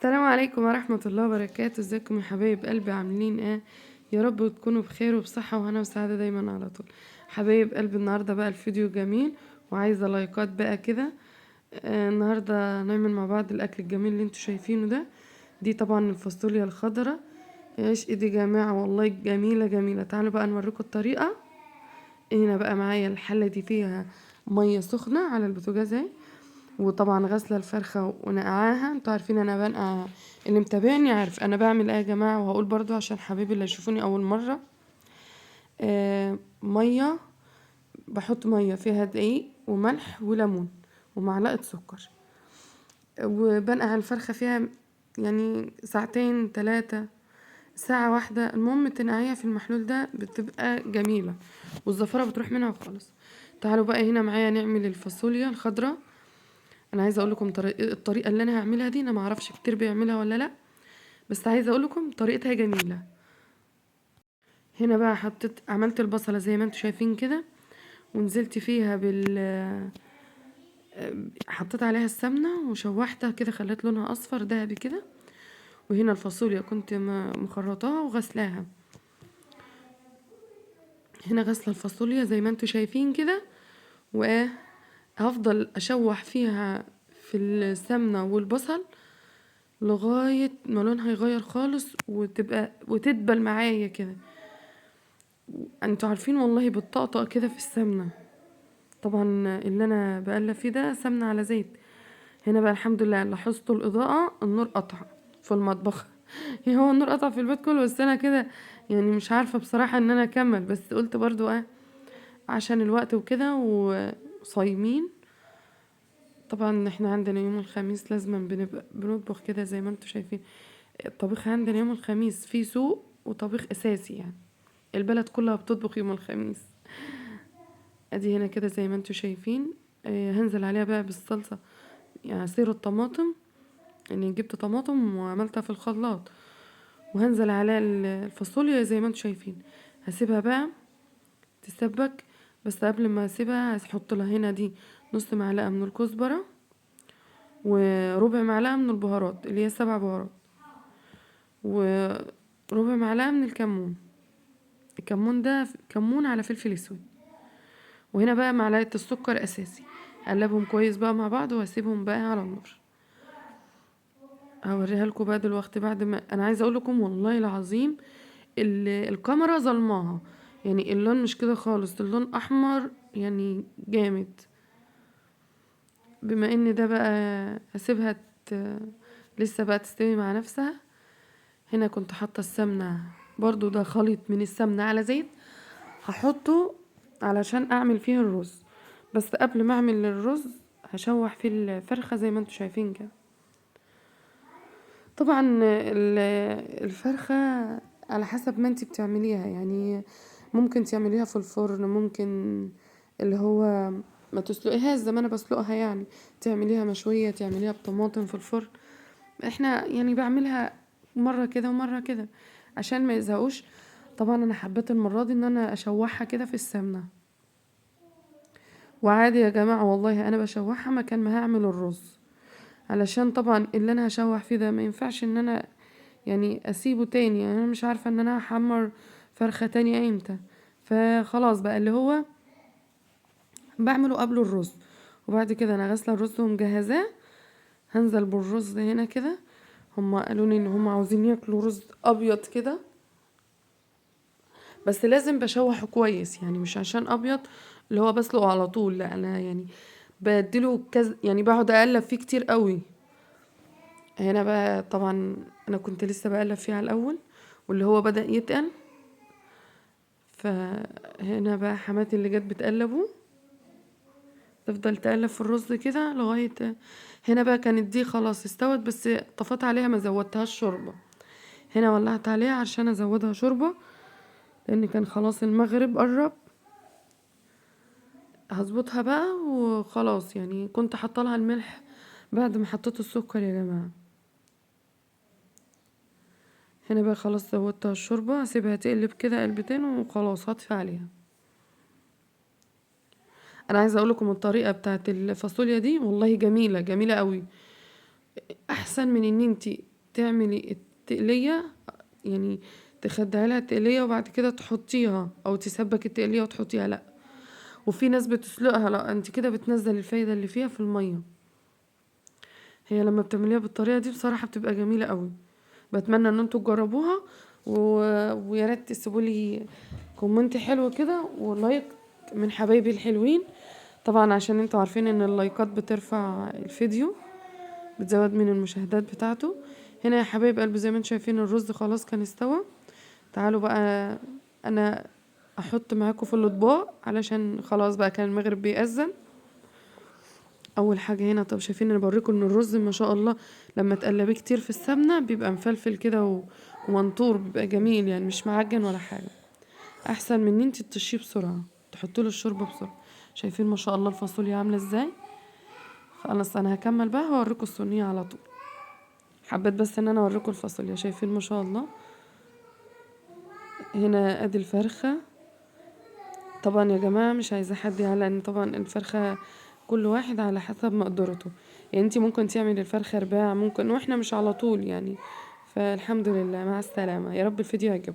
السلام عليكم ورحمة الله وبركاته. ازيكم يا حبايب قلبي؟ عاملين ايه؟ يا رب تكونوا بخير وبصحة وهنا وسعادة دايما على طول. حبايب قلبي، النهاردة بقى الفيديو جميل وعايزة لايكات بقى كده. النهاردة نعمل مع بعض الأكل الجميل اللي انتوا شايفينه ده. دي طبعا الفاصوليا الخضراء. عيش ايدي جماعة، والله جميلة جميلة. تعالوا بقى نوريكم الطريقة. هنا بقى معايا الحلة دي فيها مية سخنة على البوتاجاز اهي، وطبعا غسله الفرخه ونقعاها. انتوا عارفين انا بنقع، اللي متابعني عارف انا بعمل ايه يا جماعه، وهقول برضو عشان حبيبي اللي يشوفوني اول مره. ميه، بحط ميه فيها دقيق وملح وليمون ومعلقه سكر، وبنقع الفرخه فيها يعني ساعتين 3، ساعة واحدة. المهم تنقعيها في المحلول ده بتبقى جميلة والزفرة بتروح منها خالص. تعالوا بقى هنا معايا نعمل الفاصوليا الخضراء. انا عايزه اقول لكم الطريقه اللي انا هعملها دي، انا ما اعرفش كتير بيعملها ولا لا، بس عايزه اقول لكم طريقتها جميله. هنا بقى عملت البصله زي ما انتم شايفين كده، ونزلت فيها حطيت عليها السمنه وشوحتها كده، خليت لونها اصفر ذهبي كده. وهنا الفاصوليا كنت مخرطاها وغسلاها. هنا غسله الفاصوليا زي ما انتم شايفين كده، وهفضل اشوح فيها في السمنه والبصل لغاية ما لونها يغير خالص وتدبل معايا كده. انتوا عارفين والله بتطقطق كده في السمنة. طبعا اللي انا بقلب فيه ده سمنة على زيت. هنا بقى الحمد لله لاحظتوا الإضاءة، النور قطع في المطبخ. هو النور قطع في البيت كله، بس انا كده يعني مش عارفة بصراحة ان انا اكمل، بس قلت برضو عشان الوقت وكده وصايمين. طبعا احنا عندنا يوم الخميس لازم بنبقى بنطبخ كده زي ما انتوا شايفين. الطبيخ عندنا يوم الخميس في سوق وطبيخ اساسي، يعني البلد كلها بتطبخ يوم الخميس. ادي هنا كده زي ما انتوا شايفين. هنزل عليها بقى بالصلصة، يعني عصير الطماطم. اني جبت طماطم وعملتها في الخلاط، وهنزل عليها الفاصوليا زي ما انتوا شايفين. هسيبها بقى تسبك، بس قبل ما اسيبها هحط لها هنا دي نص معلقة من الكزبرة، وربع معلقة من البهارات اللي هي 7 بهارات، وربع معلقة من الكمون. الكمون ده كمون على فلفل اسود. وهنا بقى معلقة السكر اساسي. اقلبهم كويس بقى مع بعض واسيبهم بقى على النار. هوريها لكم بقى دلوقتي بعد ما انا عايزه اقول لكم والله العظيم الكاميرا ظلماها، يعني اللون مش كده خالص، اللون احمر يعني جامد. بما ان ده بقى هسيبها لسه بقى تستوي مع نفسها. هنا كنت حاطه السمنه برضو، ده خليط من السمنه على زيت هحطه علشان اعمل فيه الرز. بس قبل ما اعمل الرز هشوح فيه الفرخة زي ما انتوا شايفين كده. طبعا الفرخة على حسب ما انتي بتعمليها، يعني ممكن تعمليها في الفرن، ممكن اللي هو ما تسلقيهاش زي ما انا بسلقها، يعني تعمليها مشوية، تعمليها بطماطم في الفرن. احنا يعني بعملها مرة كده ومرة كده عشان ما يزهقوش. طبعا انا حبيت المرة دي ان انا اشوحها كده في السمنة، وعادي يا جماعة والله انا بشوحها مكان ما هعمل الرز، علشان طبعا اللي انا هشوح فيه ده ما ينفعش ان انا يعني اسيبه تاني. يعني انا مش عارفة ان انا هحمر فرخة تانية امتى، فخلاص بقى اللي هو بعمله قبل الرز. وبعد كده انا غاسلة الرز ومجهزاه، هنزل بالرز هنا كده. هما قالوا لي ان هما عاوزين ياكلوا رز ابيض كده، بس لازم بشوحه كويس، يعني مش عشان ابيض اللي هو بسلقه على طول، لا انا يعني بديله كذا، يعني بقعد اقلب فيه كتير قوي. هنا بقى طبعا انا كنت لسه بقلب فيه على الاول واللي هو بدأ يتقل، فهنا بقى حماتي اللي جت بتقلبه تفضل تقلب في الرز كده لغاية. هنا بقى كانت دي خلاص استوت، بس طفت عليها ما زودتهاش شوربة. هنا ولعت عليها عشان ازودها شوربة، لان كان خلاص المغرب قرب. هظبطها بقى وخلاص، يعني كنت حاطه لها الملح بعد ما حطيت السكر يا جماعه. هنا بقى خلاص زودتها الشوربه، هسيبها تقلب كده قلبتين وخلاص هطفي عليها. انا عايزه اقول لكم الطريقه بتاعت الفاصوليا دي والله جميله جميله قوي، احسن من ان انتي تعملي التقلية، يعني تخدعي لها التقلية وبعد كده تحطيها، او تسبك التقلية وتحطيها، لا. وفي ناس بتسلقها، لا انت كده بتنزل الفايدة اللي فيها في المية. هي لما بتعمليها بالطريقة دي بصراحة بتبقى جميلة قوي. بتمنى ان انتوا تجربوها و... ويا ريت تسيبوا لي كومنت حلو كده ولايك من حبايبي الحلوين. طبعا عشان انتوا عارفين ان اللايكات بترفع الفيديو، بتزود من المشاهدات بتاعته. هنا يا حبايب قلبي زي ما انتم شايفين الرز خلاص كان استوى. تعالوا بقى انا احط معاكم في الاطباق علشان خلاص بقى كان المغرب بيأذن. اول حاجه هنا، طب شايفين انا بوريكم ان الرز ما شاء الله لما تقلبيه كتير في السمنه بيبقى مفلفل كده ومنطور، بيبقى جميل يعني، مش معجن ولا حاجه. احسن من ان انت تطشيه بسرعه، تحطوا له الشوربه بسرعه. شايفين ما شاء الله الفاصوليا عامله ازاي. خلاص انا هكمل بقى هوريكم الصينيه على طول. حبيت بس ان انا اوريكم الفاصوليا، شايفين ما شاء الله. هنا ادي الفرخه. طبعا يا جماعه مش عايزه حد يعلق، ان طبعا الفرخه كل واحد على حسب مقدرته. يعني انتي ممكن تعملي الفرخه رباع، ممكن، واحنا مش على طول يعني. فالحمد لله، مع السلامه، يا رب الفيديو يعجبكم.